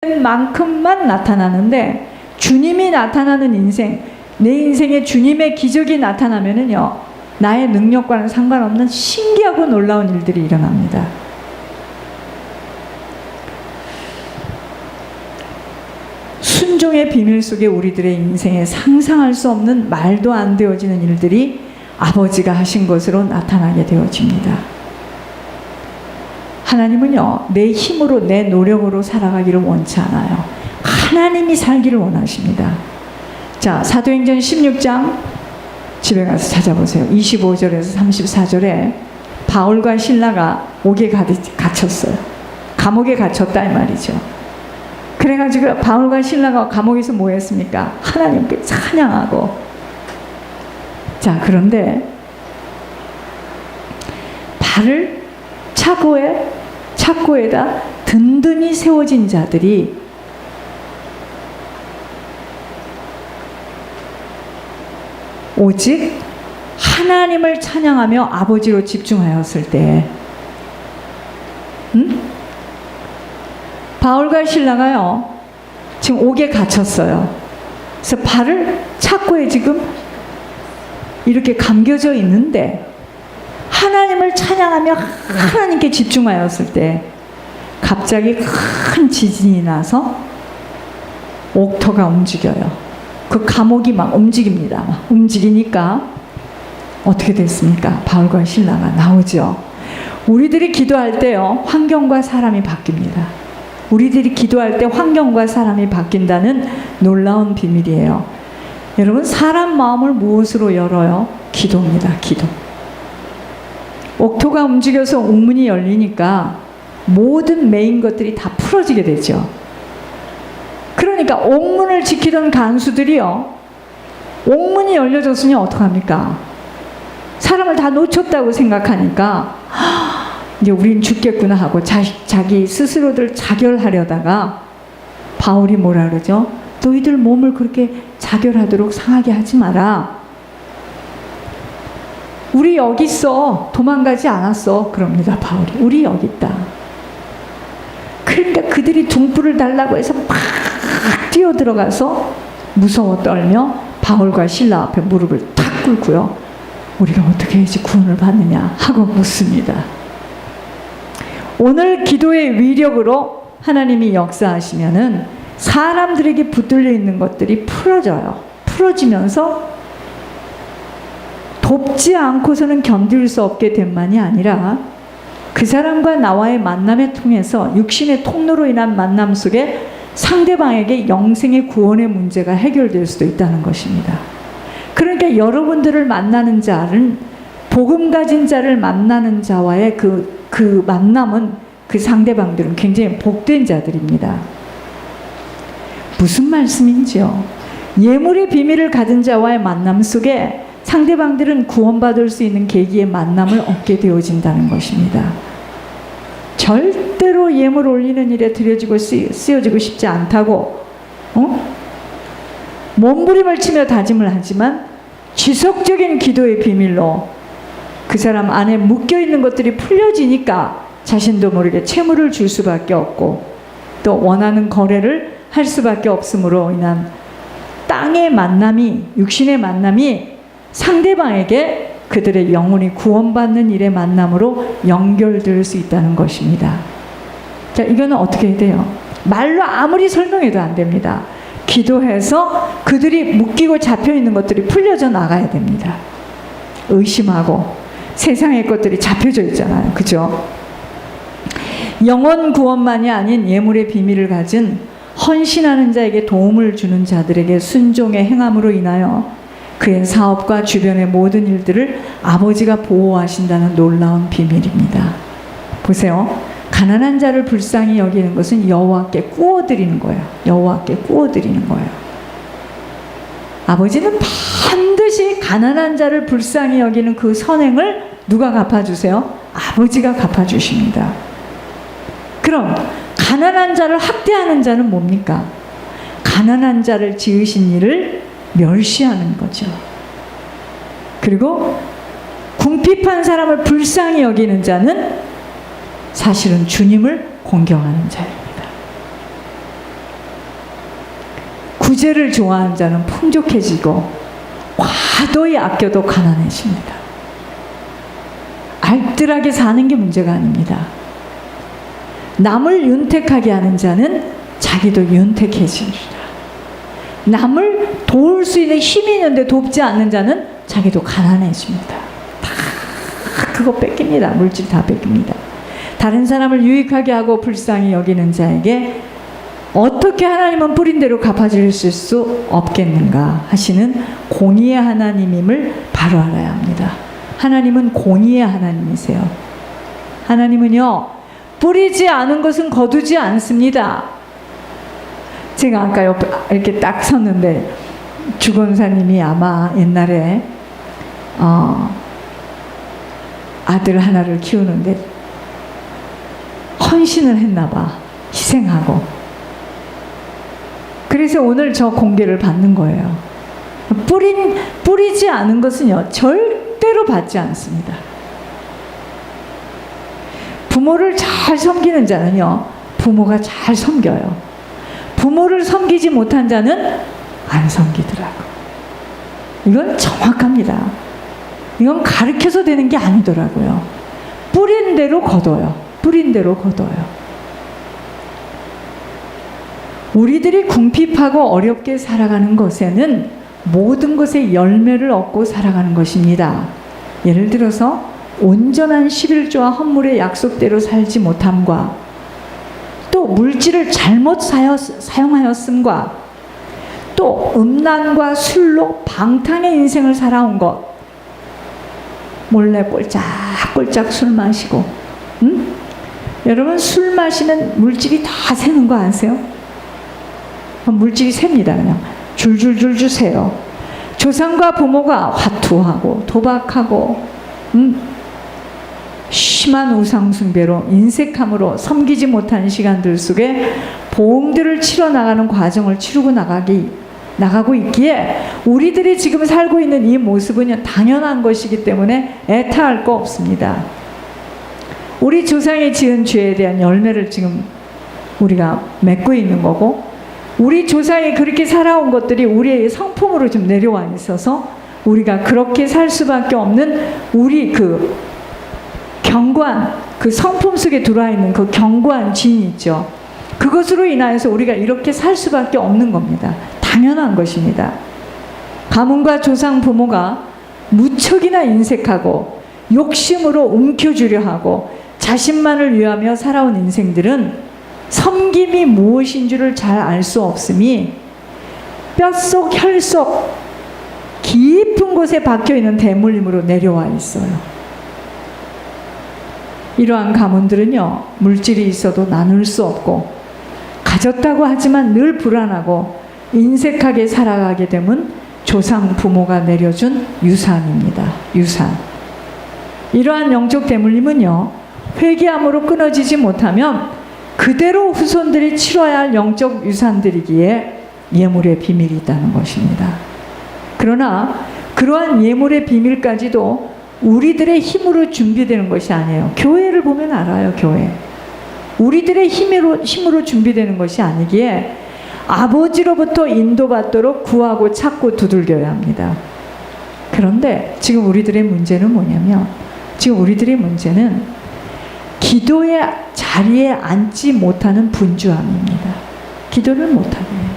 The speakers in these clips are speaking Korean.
만큼만 나타나는데 주님이 나타나는 인생, 내 인생에 주님의 기적이 나타나면은요, 나의 능력과는 상관없는 신기하고 놀라운 일들이 일어납니다. 순종의 비밀 속에 우리들의 인생에 상상할 수 없는 말도 안 되어지는 일들이 아버지가 하신 것으로 나타나게 되어집니다. 하나님은요, 내 힘으로 내 노력으로 살아가기를 원치 않아요. 하나님이 살기를 원하십니다. 자, 사도행전 16장 집에 가서 찾아보세요. 25절에서 34절에 바울과 실라가 옥에 갇혔어요. 감옥에 갇혔다 이 말이죠. 그래가지고 바울과 실라가 감옥에서 뭐 했습니까? 하나님께 찬양하고. 자, 그런데 발을 착고에다 든든히 세워진 자들이 오직 하나님을 찬양하며 아버지로 집중하였을 때, 바울과 실라가요, 지금 옥에 갇혔어요. 그래서 발을 착고에 지금 이렇게 감겨져 있는데 하나님을 찬양하며 하나님께 집중하였을 때 갑자기 큰 지진이 나서 옥터가 움직여요. 그 감옥이 막 움직입니다. 막 움직이니까 어떻게 됐습니까? 바울과 실라가 나오죠. 우리들이 기도할 때요, 환경과 사람이 바뀝니다. 우리들이 기도할 때 환경과 사람이 바뀐다는 놀라운 비밀이에요. 여러분, 사람 마음을 무엇으로 열어요? 기도입니다. 기도. 옥토가 움직여서 옥문이 열리니까 모든 메인 것들이 다 풀어지게 되죠. 그러니까 옥문을 지키던 간수들이요, 옥문이 열려졌으니 어떡합니까? 사람을 다 놓쳤다고 생각하니까 이제 우린 죽겠구나 하고 자기 스스로들 자결하려다가 바울이 뭐라 그러죠? 너희들 몸을 그렇게 자결하도록 상하게 하지 마라. 우리 여기 있어. 도망가지 않았어. 그럽니다, 바울이. 우리 여기 있다. 그러니까 그들이 등불을 달라고 해서 막 뛰어들어가서 무서워 떨며 바울과 실라 앞에 무릎을 탁 꿇고요, 우리가 어떻게 해야지 구원을 받느냐 하고 묻습니다. 오늘 기도의 위력으로 하나님이 역사하시면은 사람들에게 붙들려 있는 것들이 풀어져요. 풀어지면서 돕지 않고서는 견딜 수 없게 됨만이 아니라 그 사람과 나와의 만남을 통해서 육신의 통로로 인한 만남 속에 상대방에게 영생의 구원의 문제가 해결될 수도 있다는 것입니다. 그러니까 여러분들을 만나는 자는, 복음 가진 자를 만나는 자와의 그 만남은, 그 상대방들은 굉장히 복된 자들입니다. 무슨 말씀인지요? 예물의 비밀을 가진 자와의 만남 속에 상대방들은 구원받을 수 있는 계기의 만남을 얻게 되어진다는 것입니다. 절대로 예물 올리는 일에 들여지고 쓰여지고 싶지 않다고 몸부림을 치며 다짐을 하지만 지속적인 기도의 비밀로 그 사람 안에 묶여있는 것들이 풀려지니까 자신도 모르게 채무를 줄 수밖에 없고 또 원하는 거래를 할 수밖에 없음으로 인한 땅의 만남이, 육신의 만남이 상대방에게 그들의 영혼이 구원받는 일의 만남으로 연결될 수 있다는 것입니다. 자, 이거는 어떻게 해야 돼요? 말로 아무리 설명해도 안 됩니다. 기도해서 그들이 묶이고 잡혀있는 것들이 풀려져 나가야 됩니다. 의심하고 세상의 것들이 잡혀져 있잖아요. 그죠? 영혼 구원만이 아닌 예물의 비밀을 가진 헌신하는 자에게 도움을 주는 자들에게 순종의 행함으로 인하여 그의 사업과 주변의 모든 일들을 아버지가 보호하신다는 놀라운 비밀입니다. 보세요. 가난한 자를 불쌍히 여기는 것은 여호와께 꾸어드리는 거예요. 여호와께 꾸어드리는 거예요. 아버지는 반드시 가난한 자를 불쌍히 여기는 그 선행을 누가 갚아주세요? 아버지가 갚아주십니다. 그럼 가난한 자를 학대하는 자는 뭡니까? 가난한 자를 지으신 이를 멸시하는 거죠. 그리고 궁핍한 사람을 불쌍히 여기는 자는 사실은 주님을 공경하는 자입니다. 부재를 좋아하는 자는 풍족해지고 과도히 아껴도 가난해집니다. 알뜰하게 사는 게 문제가 아닙니다. 남을 윤택하게 하는 자는 자기도 윤택해지리라. 남을 도울 수 있는 힘이 있는데 돕지 않는 자는 자기도 가난해집니다. 다 그거 뺏깁니다. 물질 다 뺏깁니다. 다른 사람을 유익하게 하고 불쌍히 여기는 자에게 어떻게 하나님은 뿌린 대로 갚아주실 수 없겠는가 하시는 공의의 하나님임을 바로 알아야 합니다. 하나님은 공의의 하나님이세요. 하나님은요, 뿌리지 않은 것은 거두지 않습니다. 제가 아까 옆에 이렇게 딱 섰는데 주권사님이 아마 옛날에 아들 하나를 키우는데 헌신을 했나 봐. 희생하고. 그래서 오늘 저 공개를 받는 거예요. 뿌리지 않은 것은요, 절대로 받지 않습니다. 부모를 잘 섬기는 자는요, 부모가 잘 섬겨요. 부모를 섬기지 못한 자는 안 섬기더라고. 이건 정확합니다. 이건 가르쳐서 되는 게 아니더라고요. 뿌린 대로 거둬요. 뿌린 대로 거둬요. 우리들이 궁핍하고 어렵게 살아가는 것에는 모든 것의 열매를 얻고 살아가는 것입니다. 예를 들어서 온전한 11조와 헌물의 약속대로 살지 못함과 또 물질을 잘못 사용하였음과 또 음란과 술로 방탕의 인생을 살아온 것, 몰래 꼴짝꼴짝 술 마시고, 여러분 술 마시면 물질이 다 새는 거 아세요? 물질이 셉니다. 그냥 줄줄줄줄 새요. 조상과 부모가 화투하고 도박하고 심한 우상숭배로 인색함으로 섬기지 못한 시간들 속에 보응들을 치러 나가는 과정을 치르고 나가고 있기에 우리들이 지금 살고 있는 이 모습은 당연한 것이기 때문에 애타할 거 없습니다. 우리 조상이 지은 죄에 대한 열매를 지금 우리가 맺고 있는 거고, 우리 조상이 그렇게 살아온 것들이 우리의 성품으로 좀 내려와 있어서 우리가 그렇게 살 수밖에 없는 우리 그 견고한 그 성품 속에 들어와 있는 그 견고한 진이 있죠. 그것으로 인하여서 우리가 이렇게 살 수밖에 없는 겁니다. 당연한 것입니다. 가문과 조상 부모가 무척이나 인색하고 욕심으로 움켜쥐려 하고 자신만을 위하며 살아온 인생들은 섬김이 무엇인 줄을 잘 알 수 없음이 뼛속 혈속 깊은 곳에 박혀있는 대물림으로 내려와 있어요. 이러한 가문들은요, 물질이 있어도 나눌 수 없고 가졌다고 하지만 늘 불안하고 인색하게 살아가게 되면 조상 부모가 내려준 유산입니다. 유산. 이러한 영적 대물림은요, 회개함으로 끊어지지 못하면 그대로 후손들이 치러야 할 영적 유산들이기에 예물의 비밀이 있다는 것입니다. 그러나 그러한 예물의 비밀까지도 우리들의 힘으로 준비되는 것이 아니에요. 교회를 보면 알아요. 교회. 우리들의 힘으로 준비되는 것이 아니기에 아버지로부터 인도받도록 구하고 찾고 두들겨야 합니다. 그런데 지금 우리들의 문제는 뭐냐면, 지금 우리들의 문제는 기도의 자리에 앉지 못하는 분주함입니다. 기도를 못하게 해요.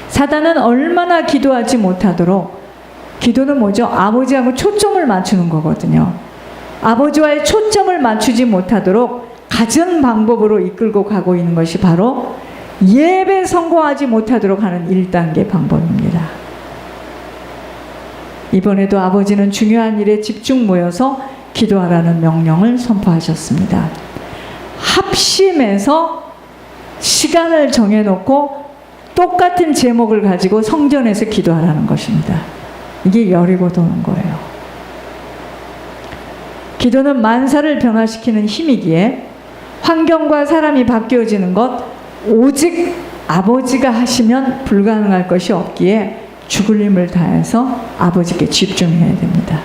사단은 얼마나 기도하지 못하도록, 기도는 뭐죠? 아버지하고 초점을 맞추는 거거든요. 아버지와의 초점을 맞추지 못하도록 갖은 방법으로 이끌고 가고 있는 것이 바로 예배 성공하지 못하도록 하는 1단계 방법입니다. 이번에도 아버지는 중요한 일에 집중 모여서 기도하라는 명령을 선포하셨습니다. 합심해서 시간을 정해놓고 똑같은 제목을 가지고 성전에서 기도하라는 것입니다. 이게 열이고 도는 거예요. 기도는 만사를 변화시키는 힘이기에 환경과 사람이 바뀌어지는 것 오직 아버지가 하시면 불가능할 것이 없기에 죽을 힘을 다해서 아버지께 집중해야 됩니다.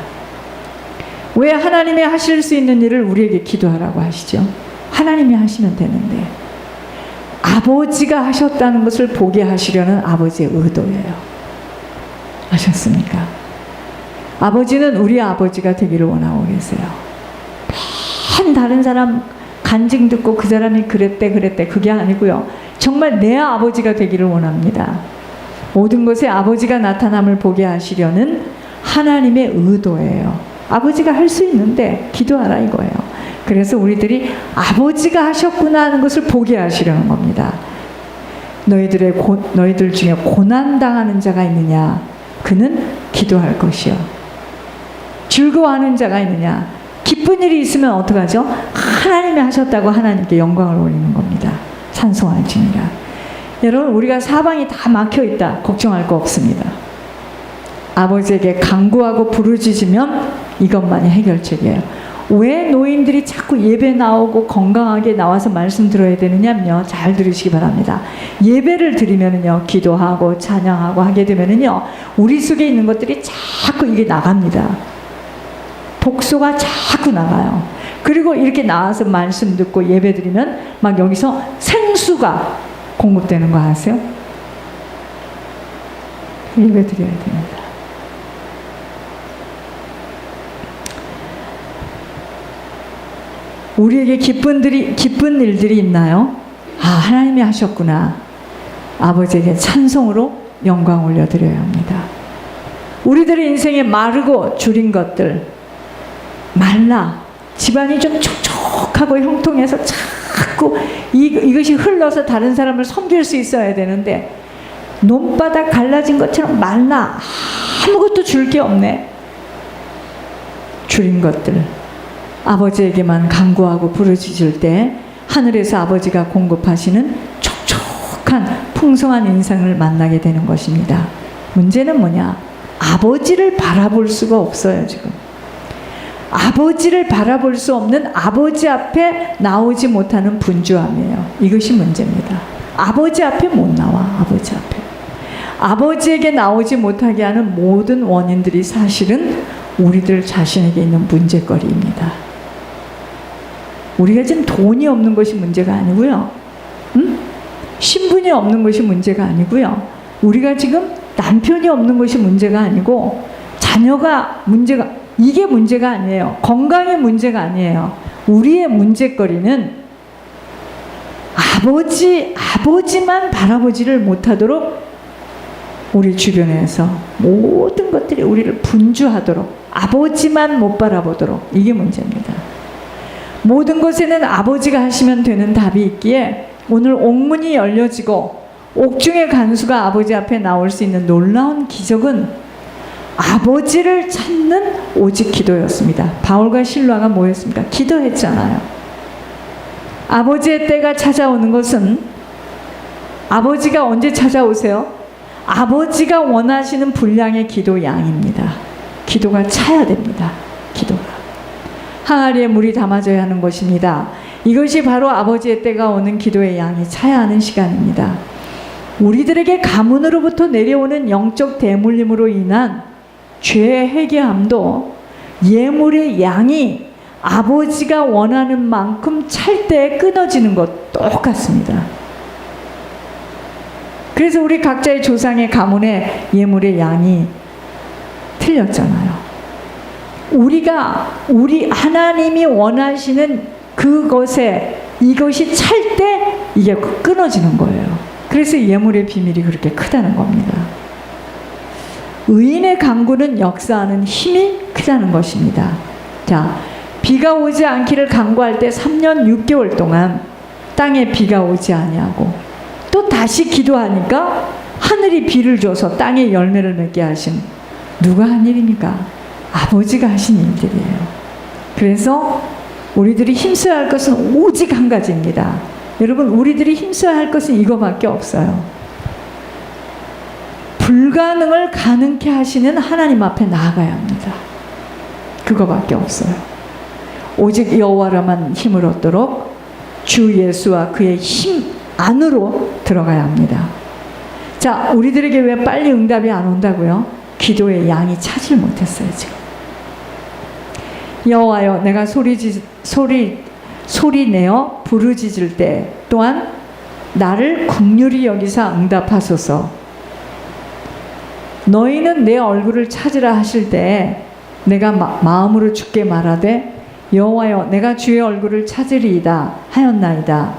왜 하나님이 하실 수 있는 일을 우리에게 기도하라고 하시죠? 하나님이 하시면 되는데. 아버지가 하셨다는 것을 보게 하시려는 아버지의 의도예요. 아셨습니까? 아버지는 우리 아버지가 되기를 원하고 계세요. 다른 사람 간증 듣고 그 사람이 그랬대 그게 아니고요. 정말 내 아버지가 되기를 원합니다. 모든 것에 아버지가 나타남을 보게 하시려는 하나님의 의도예요. 아버지가 할 수 있는데 기도하라 이거예요. 그래서 우리들이 아버지가 하셨구나 하는 것을 보게 하시려는 겁니다. 너희들 중에 고난당하는 자가 있느냐? 그는 기도할 것이요. 즐거워하는 자가 있느냐? 기쁜 일이 있으면 어떡하죠? 하나님이 하셨다고 하나님께 영광을 올리는 겁니다. 찬송할지니라. 여러분, 우리가 사방이 다 막혀있다 걱정할 거 없습니다. 아버지에게 간구하고 부르짖으면 이것만이 해결책이에요. 왜 노인들이 자꾸 예배 나오고 건강하게 나와서 말씀 들어야 되느냐면요, 잘 들으시기 바랍니다. 예배를 드리면은요, 기도하고 찬양하고 하게 되면은요, 우리 속에 있는 것들이 자꾸 이게 나갑니다. 독소가 자꾸 나가요. 그리고 이렇게 나와서 말씀 듣고 예배 드리면 막 여기서 생수가 공급되는 거 아세요? 예배 드려야 됩니다. 우리에게 기쁜 일들이 있나요? 아, 하나님이 하셨구나. 아버지에게 찬송으로 영광 올려드려야 합니다. 우리들의 인생에 마르고 줄인 것들, 말라, 집안이 좀 촉촉하고 형통해서 자꾸 이것이 흘러서 다른 사람을 섬길 수 있어야 되는데 논바닥 갈라진 것처럼 말라, 아무것도 줄 게 없네. 줄인 것들, 아버지에게만 간구하고 부르짖을 때 하늘에서 아버지가 공급하시는 촉촉한 풍성한 인생을 만나게 되는 것입니다. 문제는 뭐냐? 아버지를 바라볼 수가 없어요. 지금 아버지를 바라볼 수 없는 아버지 앞에 나오지 못하는 분주함이에요. 이것이 문제입니다. 아버지 앞에 못 나와. 아버지 앞에 아버지에게 나오지 못하게 하는 모든 원인들이 사실은 우리들 자신에게 있는 문제거리입니다. 우리가 지금 돈이 없는 것이 문제가 아니고요. 신분이 없는 것이 문제가 아니고요. 우리가 지금 남편이 없는 것이 문제가 아니고 자녀가 이게 문제가 아니에요. 건강이 문제가 아니에요. 우리의 문제거리는 아버지만 바라보지를 못하도록 우리 주변에서 모든 것들이 우리를 분주하도록 아버지만 못 바라보도록, 이게 문제입니다. 모든 것에는 아버지가 하시면 되는 답이 있기에 오늘 옥문이 열려지고 옥중의 간수가 아버지 앞에 나올 수 있는 놀라운 기적은 아버지를 찾는 오직 기도였습니다. 바울과 실라가 뭐였습니까? 기도했잖아요. 아버지의 때가 찾아오는 것은, 아버지가 언제 찾아오세요? 아버지가 원하시는 분량의 기도 양입니다. 기도가 차야 됩니다. 기도가 항아리에 물이 담아져야 하는 것입니다. 이것이 바로 아버지의 때가 오는 기도의 양이 차야 하는 시간입니다. 우리들에게 가문으로부터 내려오는 영적 대물림으로 인한 죄의 회개함도 예물의 양이 아버지가 원하는 만큼 찰 때 끊어지는 것 똑같습니다. 그래서 우리 각자의 조상의 가문의 예물의 양이 틀렸잖아요. 우리 하나님이 원하시는 그것에 이것이 찰 때 이게 끊어지는 거예요. 그래서 예물의 비밀이 그렇게 크다는 겁니다. 의인의 간구는 역사하는 힘이 크다는 것입니다. 자, 비가 오지 않기를 간구할 때 3년 6개월 동안 땅에 비가 오지 아니하고 또 다시 기도하니까 하늘이 비를 줘서 땅에 열매를 맺게 하신, 누가 한 일입니까? 아버지가 하신 일들이에요. 그래서 우리들이 힘써야 할 것은 오직 한 가지입니다. 여러분, 우리들이 힘써야 할 것은 이거밖에 없어요. 불가능을 가능케 하시는 하나님 앞에 나아가야 합니다. 그거밖에 없어요. 오직 여호와로만 힘을 얻도록 주 예수와 그의 힘 안으로 들어가야 합니다. 자, 우리들에게 왜 빨리 응답이 안 온다고요? 기도의 양이 차질 못했어요. 지금 여호와여, 내가 소리내어 부르짖을 때, 또한 나를 긍휼히 여기사 응답하소서. 너희는 내 얼굴을 찾으라 하실 때 내가 마음으로 주께 말하되 여호와여 내가 주의 얼굴을 찾으리이다 하였나이다.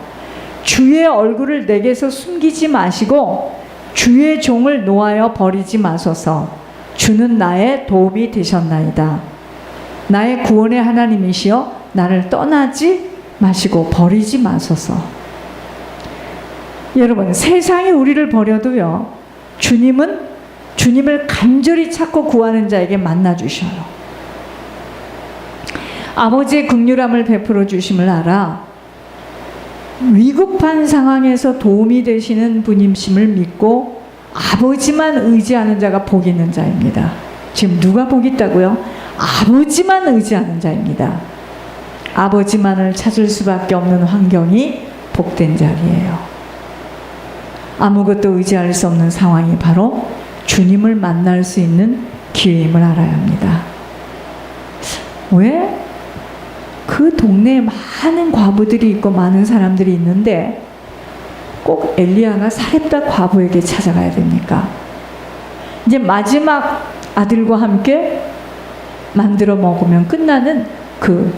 주의 얼굴을 내게서 숨기지 마시고 주의 종을 노하여 버리지 마소서. 주는 나의 도움이 되셨나이다. 나의 구원의 하나님이시여 나를 떠나지 마시고 버리지 마소서. 여러분, 세상이 우리를 버려도요, 주님을 간절히 찾고 구하는 자에게 만나 주셔요. 아버지의 긍휼함을 베풀어 주심을 알아 위급한 상황에서 도움이 되시는 분임심을 믿고 아버지만 의지하는 자가 복 있는 자입니다. 지금 누가 복 있다고요? 아버지만 의지하는 자입니다. 아버지만을 찾을 수밖에 없는 환경이 복된 자리예요. 아무것도 의지할 수 없는 상황이 바로 주님을 만날 수 있는 기회임을 알아야 합니다. 왜? 그 동네에 많은 과부들이 있고 많은 사람들이 있는데 꼭 엘리야가 사렙다 과부에게 찾아가야 됩니까? 이제 마지막 아들과 함께 만들어 먹으면 끝나는 그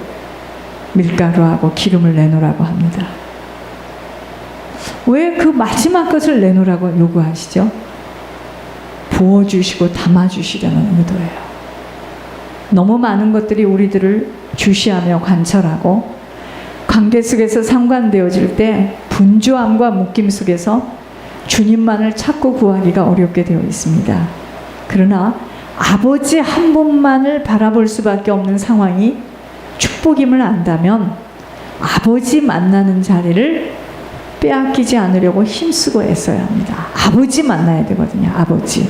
밀가루하고 기름을 내놓으라고 합니다. 왜 그 마지막 것을 내놓으라고 요구하시죠? 부어주시고 담아주시려는 의도예요. 너무 많은 것들이 우리들을 주시하며 관철하고 관계 속에서 상관되어질 때 분주함과 묶임 속에서 주님만을 찾고 구하기가 어렵게 되어 있습니다. 그러나 아버지 한 분만을 바라볼 수밖에 없는 상황이 축복임을 안다면 아버지 만나는 자리를 빼앗기지 않으려고 힘쓰고 애써야 합니다. 아버지 만나야 되거든요. 아버지.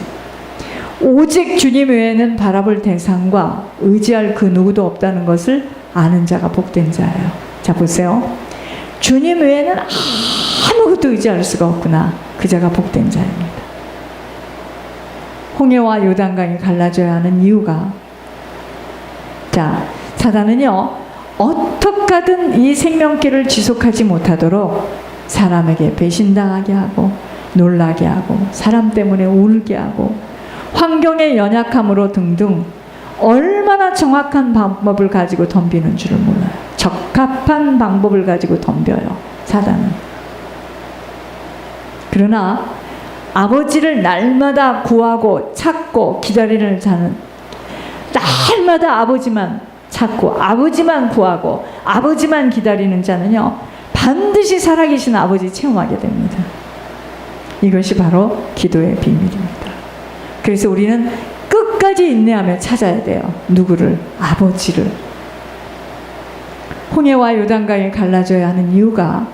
오직 주님 외에는 바라볼 대상과 의지할 그 누구도 없다는 것을 아는 자가 복된 자예요. 자, 보세요. 주님 외에는 아무것도 의지할 수가 없구나. 그 자가 복된 자입니다. 홍해와 요단강이 갈라져야 하는 이유가, 자, 사단은요, 어떻게 하든 이 생명길을 지속하지 못하도록 사람에게 배신당하게 하고 놀라게 하고 사람 때문에 울게 하고 환경의 연약함으로 등등 얼마나 정확한 방법을 가지고 덤비는 줄을 몰라요. 적합한 방법을 가지고 덤벼요, 사단은. 그러나 아버지를 날마다 구하고 찾고 기다리는 자는 날마다 아버지만 찾고 아버지만 구하고 아버지만 기다리는 자는요, 반드시 살아계신 아버지 체험하게 됩니다. 이것이 바로 기도의 비밀입니다. 그래서 우리는 끝까지 인내하며 찾아야 돼요. 누구를? 아버지를. 홍해와 요단강이 갈라져야 하는 이유가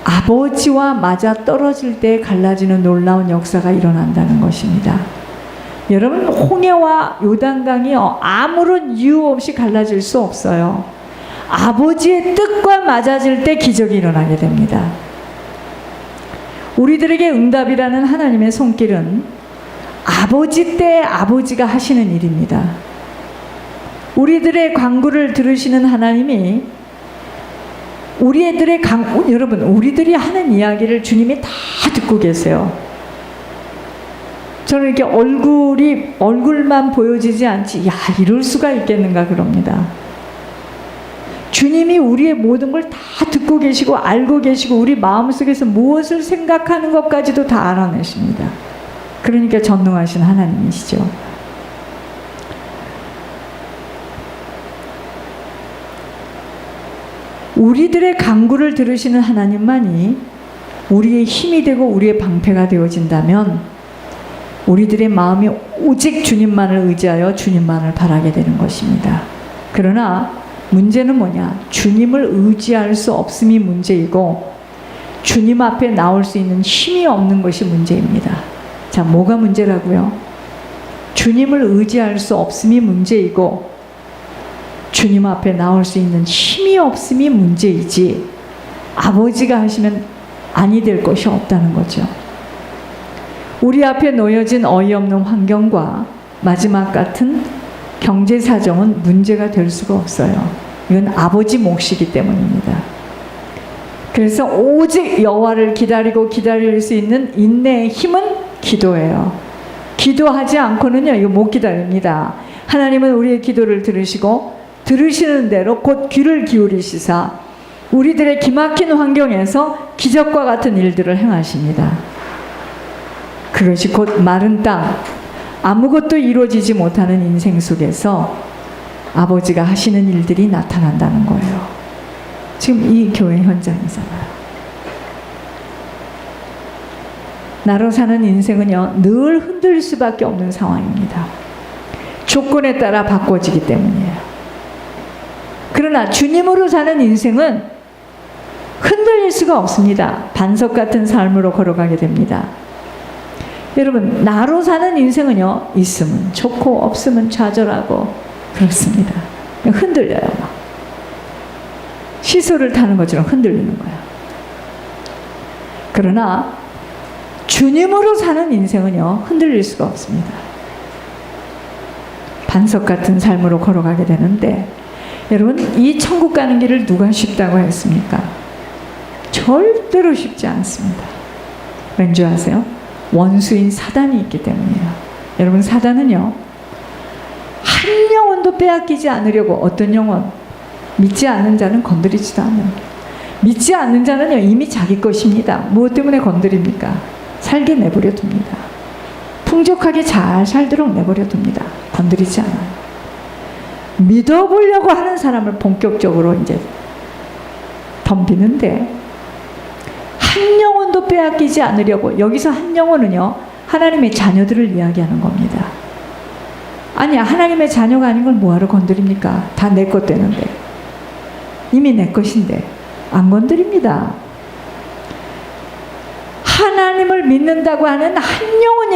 아버지와 맞아 떨어질 때 갈라지는 놀라운 역사가 일어난다는 것입니다. 여러분, 홍해와 요단강이요, 아무런 이유 없이 갈라질 수 없어요. 아버지의 뜻과 맞아질 때 기적이 일어나게 됩니다. 우리들에게 응답이라는 하나님의 손길은 아버지 때 아버지가 하시는 일입니다. 우리들의 간구를 들으시는 하나님이 여러분, 우리들이 하는 이야기를 주님이 다 듣고 계세요. 저는 이렇게 얼굴만 보여지지 않지, 야, 이럴 수가 있겠는가 그럽니다. 주님이 우리의 모든 걸 다 듣고 계시고 알고 계시고 우리 마음속에서 무엇을 생각하는 것까지도 다 알아내십니다. 그러니까 전능하신 하나님이시죠. 우리들의 간구를 들으시는 하나님만이 우리의 힘이 되고 우리의 방패가 되어진다면 우리들의 마음이 오직 주님만을 의지하여 주님만을 바라게 되는 것입니다. 그러나 문제는 뭐냐? 주님을 의지할 수 없음이 문제이고 주님 앞에 나올 수 있는 힘이 없는 것이 문제입니다. 자, 뭐가 문제라고요? 주님을 의지할 수 없음이 문제이고 주님 앞에 나올 수 있는 힘이 없음이 문제이지 아버지가 하시면 아니 될 것이 없다는 거죠. 우리 앞에 놓여진 어이없는 환경과 마지막 같은 경제 사정은 문제가 될 수가 없어요. 이건 아버지 몫이기 때문입니다. 그래서 오직 여호와를 기다리고 기다릴 수 있는 인내의 힘은 기도예요. 기도하지 않고는요, 이거 못 기다립니다. 하나님은 우리의 기도를 들으시고 들으시는 대로 곧 귀를 기울이시사 우리들의 기막힌 환경에서 기적과 같은 일들을 행하십니다. 그것이 곧 마른 땅, 아무것도 이루어지지 못하는 인생 속에서 아버지가 하시는 일들이 나타난다는 거예요. 지금 이 교회 현장이잖아요. 나로 사는 인생은요, 늘 흔들릴 수밖에 없는 상황입니다. 조건에 따라 바꿔지기 때문이에요. 그러나 주님으로 사는 인생은 흔들릴 수가 없습니다. 반석 같은 삶으로 걸어가게 됩니다. 여러분, 나로 사는 인생은요, 있으면 좋고 없으면 좌절하고 그렇습니다. 흔들려요. 막. 시소를 타는 것처럼 흔들리는 거예요. 그러나 주님으로 사는 인생은요, 흔들릴 수가 없습니다. 반석 같은 삶으로 걸어가게 되는데, 여러분, 이 천국 가는 길을 누가 쉽다고 했습니까? 절대로 쉽지 않습니다. 왠지 아세요? 원수인 사단이 있기 때문이에요. 여러분, 사단은요, 한 영혼도 빼앗기지 않으려고, 어떤 영혼? 믿지 않는 자는 건드리지도 않는, 믿지 않는 자는요, 이미 자기 것입니다. 무엇 때문에 건드립니까? 살게 내버려 둡니다. 풍족하게 잘 살도록 내버려 둡니다. 건드리지 않아요. 믿어보려고 하는 사람을 본격적으로 이제 덤비는데, 한 영혼도 빼앗기지 않으려고, 여기서 한 영혼은요, 하나님의 자녀들을 이야기하는 겁니다. 아니, 하나님의 자녀가 아닌 걸 뭐하러 건드립니까? 다 내 것 되는데. 이미 내 것인데 안 건드립니다. 하나님을 믿는다고 하는 한 영혼이